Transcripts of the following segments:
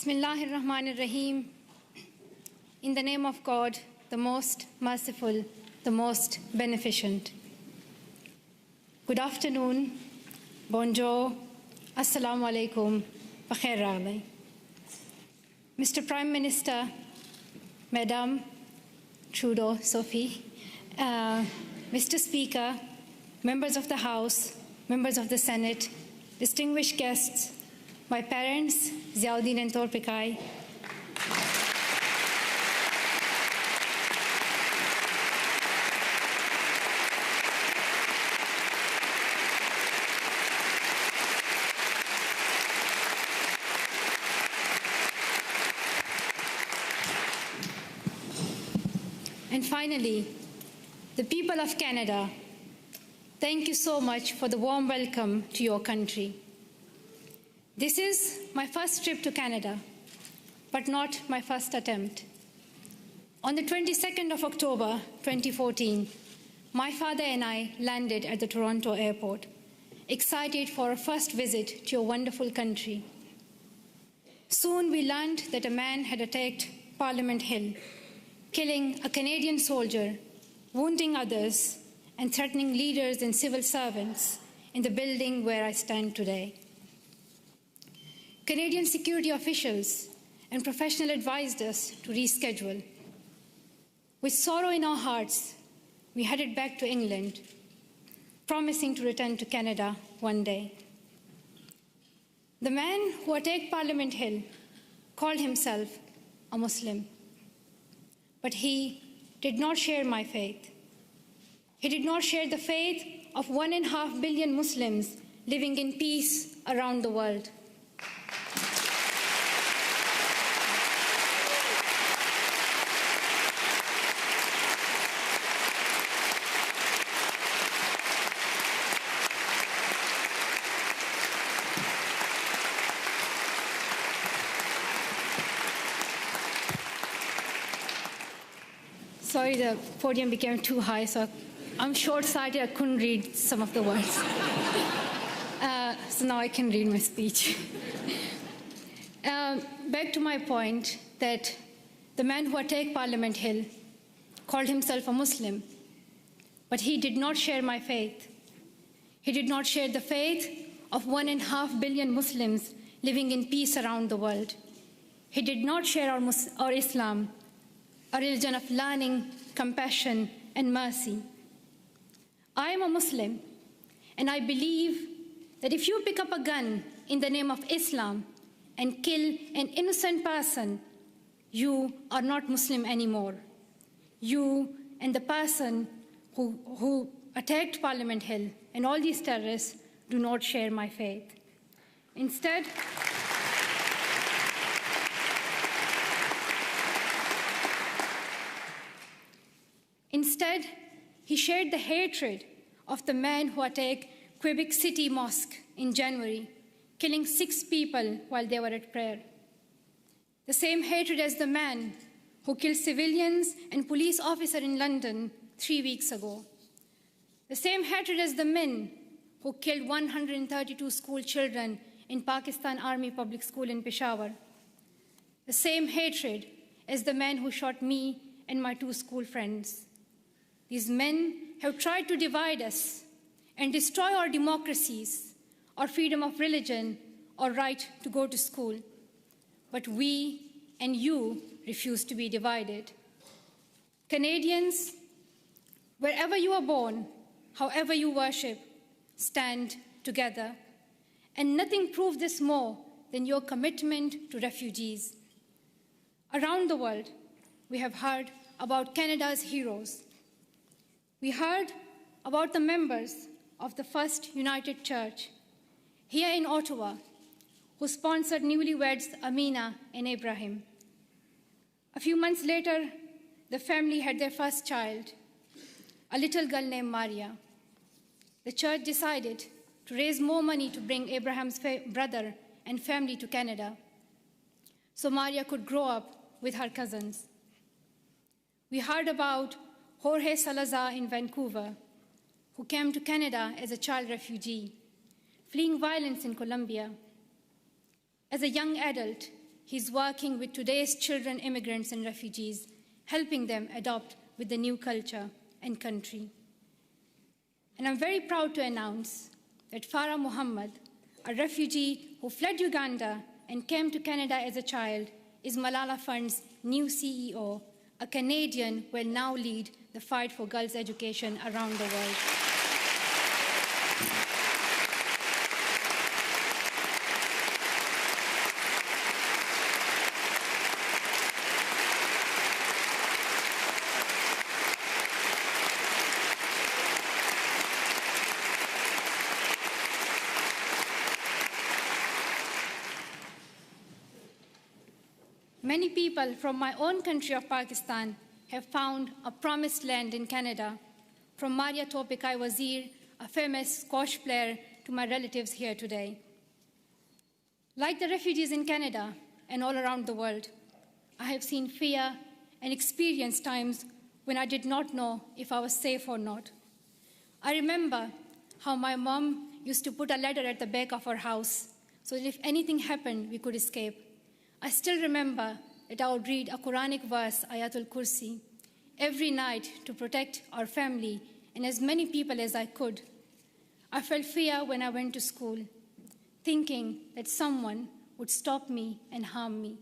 Bismillahir Rahmanir Rahim. In the name of God, the most merciful, the most beneficent. Good afternoon, bonjour, assalamu alaikum, bakhair raghlai. Mr. Prime Minister, Madam Trudeau Sophie, Mr. Speaker, members of the House, members of the Senate, distinguished guests, my parents, Ziauddin and Torpikai, and finally, the people of Canada, thank you so much for the warm welcome to your country. This is my first trip to Canada, but not my first attempt. On the 22nd of October 2014, my father and I landed at the Toronto airport, excited for our first visit to your wonderful country. Soon we learned that a man had attacked Parliament Hill, killing a Canadian soldier, wounding others, and threatening leaders and civil servants in the building where I stand today. Canadian security officials and professionals advised us to reschedule. With sorrow in our hearts, we headed back to England, promising to return to Canada one day. The man who attacked Parliament Hill called himself a Muslim, but he did not share my faith. He did not share the faith of 1.5 billion Muslims living in peace around the world. Sorry, the podium became too high, so I'm short-sighted, I couldn't read some of the words. So now I can read my speech. Back to my point that the man who attacked Parliament Hill called himself a Muslim, but he did not share my faith. He did not share the faith of 1.5 billion Muslims living in peace around the world. He did not share our Islam, a religion of learning, compassion, and mercy. I am a Muslim, and I believe that if you pick up a gun in the name of Islam and kill an innocent person, you are not Muslim anymore. You and the person who attacked Parliament Hill and all these terrorists do not share my faith. Instead, he shared the hatred of the man who attacked Quebec City Mosque in January, killing 6 people while they were at prayer. The same hatred as the man who killed civilians and police officers in London 3 weeks ago. The same hatred as the men who killed 132 school children in Pakistan Army Public School in Peshawar. The same hatred as the man who shot me and my 2 school friends. These men have tried to divide us and destroy our democracies, our freedom of religion, our right to go to school. But we and you refuse to be divided. Canadians, wherever you are born, however you worship, stand together. And nothing proves this more than your commitment to refugees. Around the world, we have heard about Canada's heroes. We heard about the members of the First United Church here in Ottawa who sponsored newlyweds Amina and Ibrahim. A few months later, the family had their first child, a little girl named Maria. The church decided to raise more money to bring Abraham's brother and family to Canada so Maria could grow up with her cousins. We heard about Jorge Salazar in Vancouver, who came to Canada as a child refugee, fleeing violence in Colombia. As a young adult, he's working with today's children, immigrants, and refugees, helping them adopt with the new culture and country. And I'm very proud to announce that Farah Muhammad, a refugee who fled Uganda and came to Canada as a child, is Malala Fund's new CEO, a Canadian who will now lead the fight for girls' education around the world. Many people from my own country of Pakistan have found a promised land in Canada, from Maria Topikai Wazir, a famous squash player, to my relatives here today. Like the refugees in Canada and all around the world, I have seen fear and experienced times when I did not know if I was safe or not. I remember how my mom used to put a ladder at the back of our house so that if anything happened, we could escape. I still remember that I would read a Quranic verse, Ayatul Kursi, every night to protect our family and as many people as I could. I felt fear when I went to school, thinking that someone would stop me and harm me.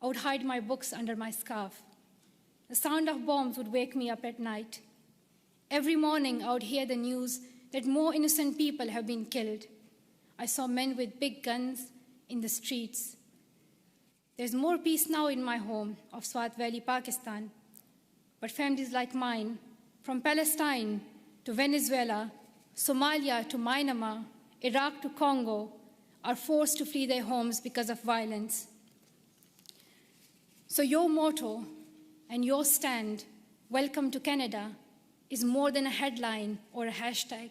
I would hide my books under my scarf. The sound of bombs would wake me up at night. Every morning I would hear the news that more innocent people have been killed. I saw men with big guns in the streets. There's more peace now in my home of Swat Valley, Pakistan. But families like mine, from Palestine to Venezuela, Somalia to Myanmar, Iraq to Congo, are forced to flee their homes because of violence. So your motto and your stand, "Welcome to Canada," is more than a headline or a hashtag.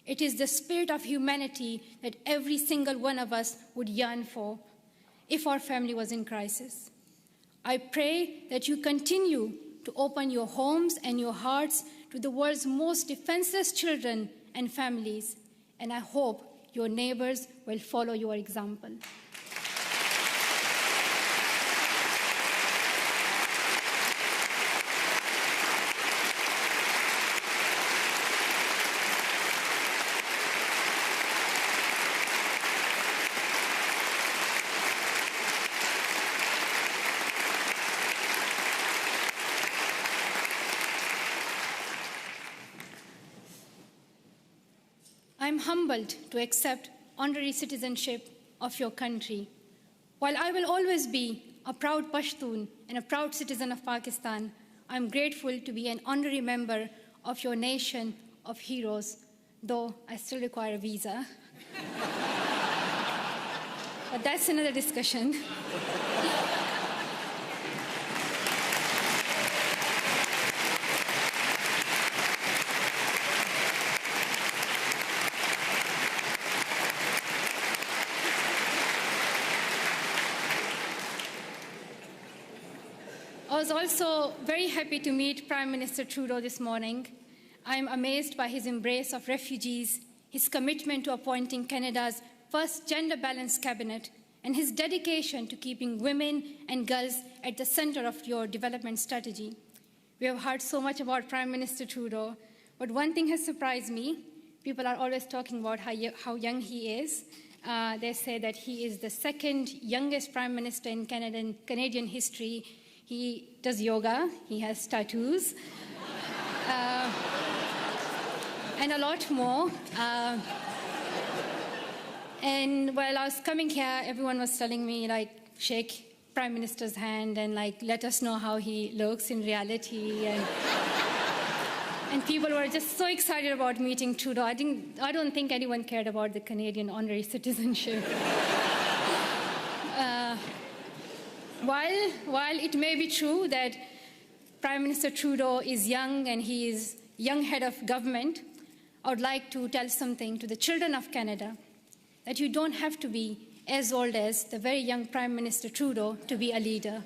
It is the spirit of humanity that every single one of us would yearn for if our family was in crisis. I pray that you continue to open your homes and your hearts to the world's most defenseless children and families, and I hope your neighbors will follow your example. I'm humbled to accept honorary citizenship of your country. While I will always be a proud Pashtun and a proud citizen of Pakistan, I'm grateful to be an honorary member of your nation of heroes, though I still require a visa. But that's another discussion. I was also very happy to meet Prime Minister Trudeau this morning. I am amazed by his embrace of refugees, his commitment to appointing Canada's first gender-balanced cabinet, and his dedication to keeping women and girls at the center of your development strategy. We have heard so much about Prime Minister Trudeau, but one thing has surprised me. People are always talking about how young he is. They say that he is the second youngest Prime Minister in Canadian history. He does yoga, he has tattoos, and a lot more. And while I was coming here, everyone was telling me, like, shake Prime Minister's hand and, like, let us know how he looks in reality. And people were just so excited about meeting Trudeau. I don't think anyone cared about the Canadian honorary citizenship. While it may be true that Prime Minister Trudeau is young and he is young head of government, I would like to tell something to the children of Canada, that you don't have to be as old as the very young Prime Minister Trudeau to be a leader.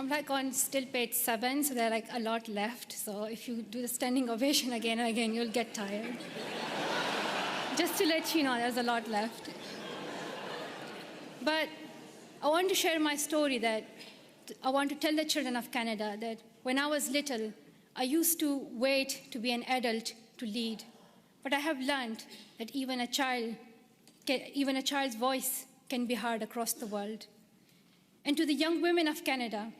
I'm like on still page 7, so there are like a lot left. So if you do the standing ovation again and again, you'll get tired. Just to let you know, there's a lot left. But I want to share my story that I want to tell the children of Canada that when I was little, I used to wait to be an adult to lead. But I have learned that even a child's voice can be heard across the world. And to the young women of Canada,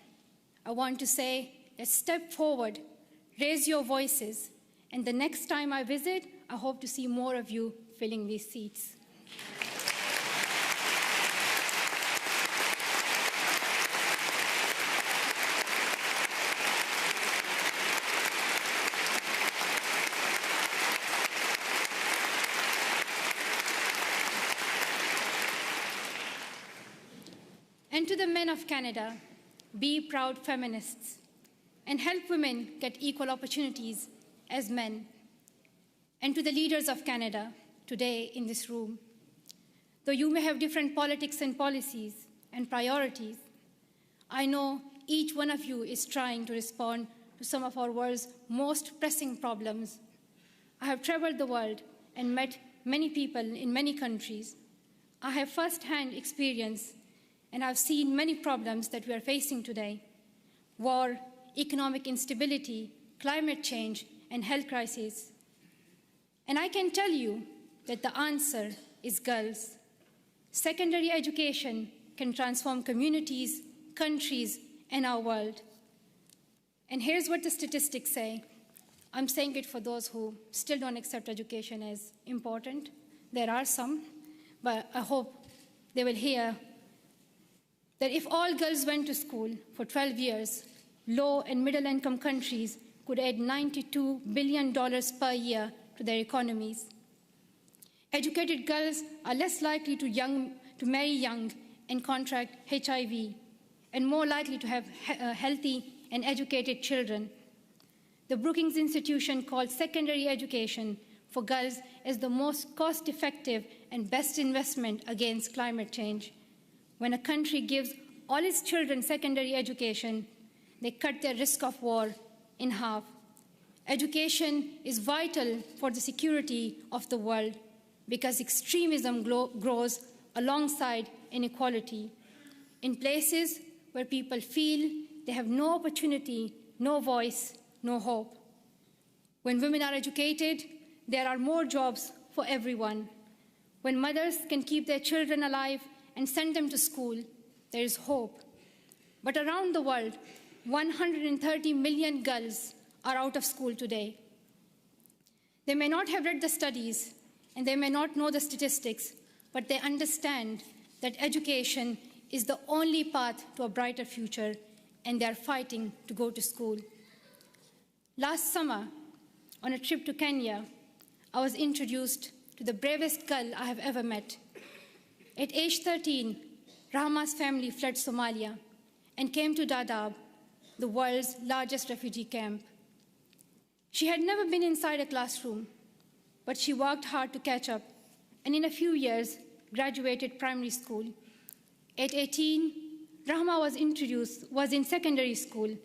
I want to say, let's step forward, raise your voices, and the next time I visit, I hope to see more of you filling these seats. And to the men of Canada, be proud feminists and help women get equal opportunities as men. And to the leaders of Canada today in this room, though you may have different politics and policies and priorities, I know each one of you is trying to respond to some of our world's most pressing problems. I have traveled the world and met many people in many countries. I have first-hand experience and I've seen many problems that we are facing today: war, economic instability, climate change, and health crisis. And I can tell you that the answer is girls. Secondary education can transform communities, countries, and our world. And here's what the statistics say. I'm saying it for those who still don't accept education as important. There are some, but I hope they will hear that if all girls went to school for 12 years, low and middle income countries could add $92 billion per year to their economies. Educated girls are less likely to marry young and contract HIV, and more likely to have healthy and educated children. The Brookings Institution called secondary education for girls as the most cost-effective and best investment against climate change. When a country gives all its children secondary education, they cut their risk of war in half. Education is vital for the security of the world because extremism grows alongside inequality. In places where people feel they have no opportunity, no voice, no hope. When women are educated, there are more jobs for everyone. When mothers can keep their children alive and send them to school, there is hope. But around the world, 130 million girls are out of school today. They may not have read the studies, and they may not know the statistics, but they understand that education is the only path to a brighter future, and they are fighting to go to school. Last summer, on a trip to Kenya, I was introduced to the bravest girl I have ever met. At age 13, Rahma's family fled Somalia and came to Dadaab, the world's largest refugee camp. She had never been inside a classroom, but she worked hard to catch up, and in a few years, graduated primary school. At 18, Rahma was in secondary school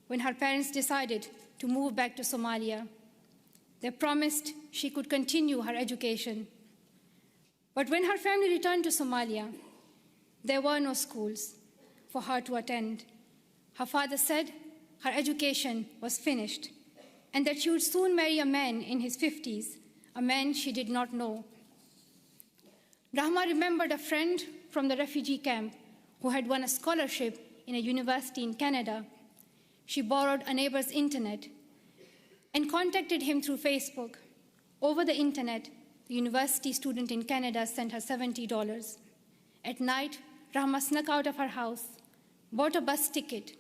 when her parents decided to move back to Somalia. They promised she could continue her education. But when her family returned to Somalia, there were no schools for her to attend. Her father said her education was finished and that she would soon marry a man in his 50s, a man she did not know. Rahma remembered a friend from the refugee camp who had won a scholarship in a university in Canada. She borrowed a neighbor's internet and contacted him through Facebook. Over the internet, the university student in Canada sent her $70. At night, Rahma snuck out of her house, bought a bus ticket,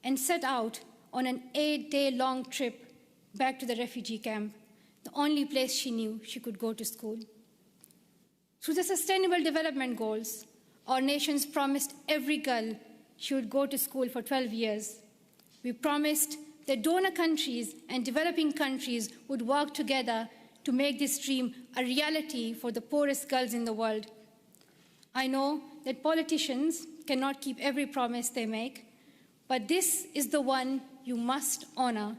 and set out on an 8-day-long trip back to the refugee camp, the only place she knew she could go to school. Through the Sustainable Development Goals, our nations promised every girl she would go to school for 12 years. We promised that donor countries and developing countries would work together to make this dream a reality for the poorest girls in the world. I know that politicians cannot keep every promise they make, but this is the one you must honor.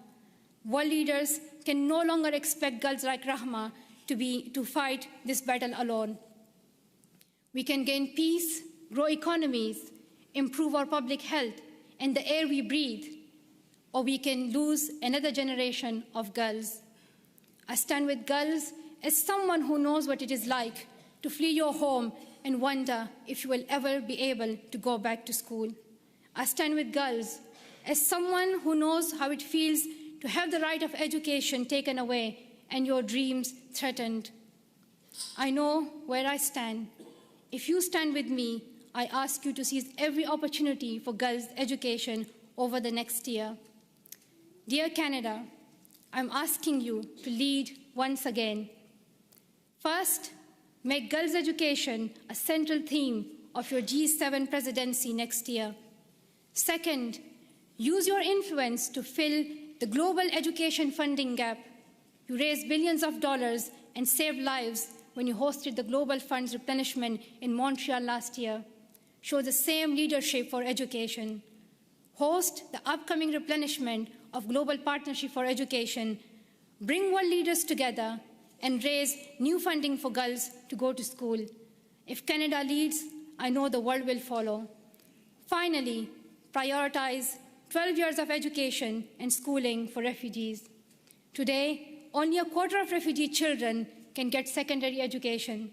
World leaders can no longer expect girls like Rahma to fight this battle alone. We can gain peace, grow economies, improve our public health and the air we breathe, or we can lose another generation of girls. I stand with girls as someone who knows what it is like to flee your home and wonder if you will ever be able to go back to school. I stand with girls as someone who knows how it feels to have the right of education taken away and your dreams threatened. I know where I stand. If you stand with me, I ask you to seize every opportunity for girls' education over the next year. Dear Canada, I'm asking you to lead once again. First, make girls' education a central theme of your G7 presidency next year. Second, use your influence to fill the global education funding gap. You raised billions of dollars and saved lives when you hosted the Global Fund's replenishment in Montreal last year. Show the same leadership for education. Host the upcoming replenishment of Global Partnership for Education. Bring world leaders together and raise new funding for girls to go to school. If Canada leads, I know the world will follow. Finally, prioritize 12 years of education and schooling for refugees. Today, only a quarter of refugee children can get secondary education.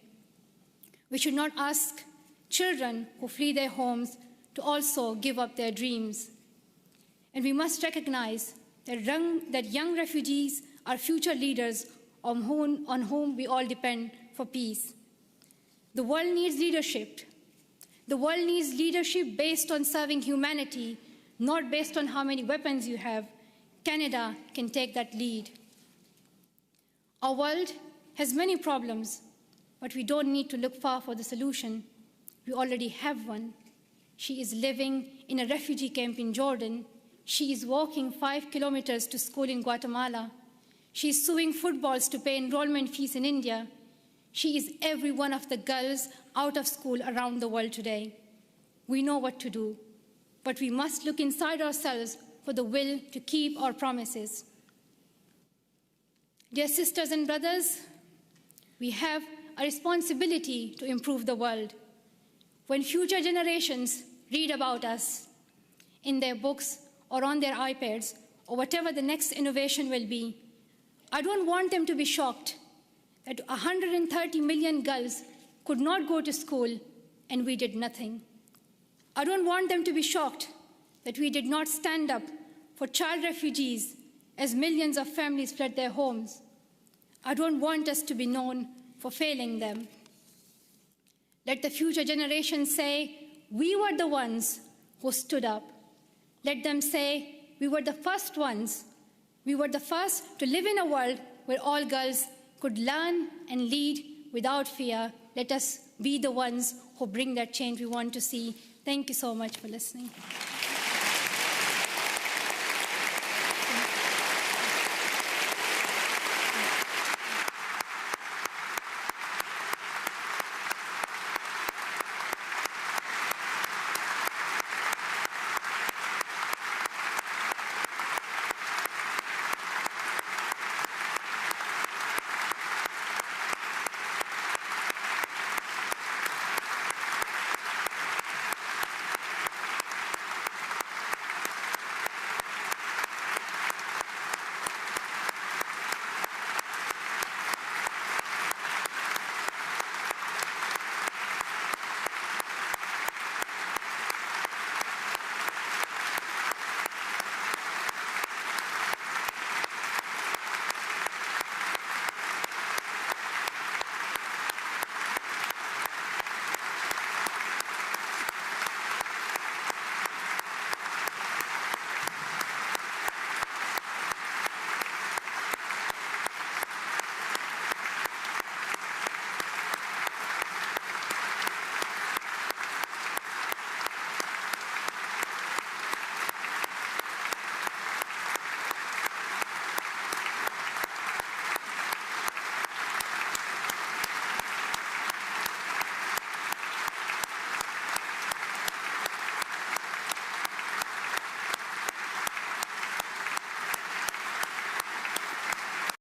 We should not ask children who flee their homes to also give up their dreams. And we must recognize that young refugees are future leaders on whom we all depend for peace. The world needs leadership. The world needs leadership based on serving humanity, not based on how many weapons you have. Canada can take that lead. Our world has many problems, but we don't need to look far for the solution. We already have one. She is living in a refugee camp in Jordan. She is walking 5 kilometers to school in Guatemala. She is sewing footballs to pay enrollment fees in India. She is every one of the girls out of school around the world today. We know what to do, but we must look inside ourselves for the will to keep our promises. Dear sisters and brothers, we have a responsibility to improve the world. When future generations read about us in their books or on their iPads or whatever the next innovation will be, I don't want them to be shocked that 130 million girls could not go to school and we did nothing. I don't want them to be shocked that we did not stand up for child refugees as millions of families fled their homes. I don't want us to be known for failing them. Let the future generations say, we were the ones who stood up. Let them say, we were the first ones. We were the first to live in a world where all girls could learn and lead without fear. Let us be the ones who bring that change we want to see. Thank you so much for listening.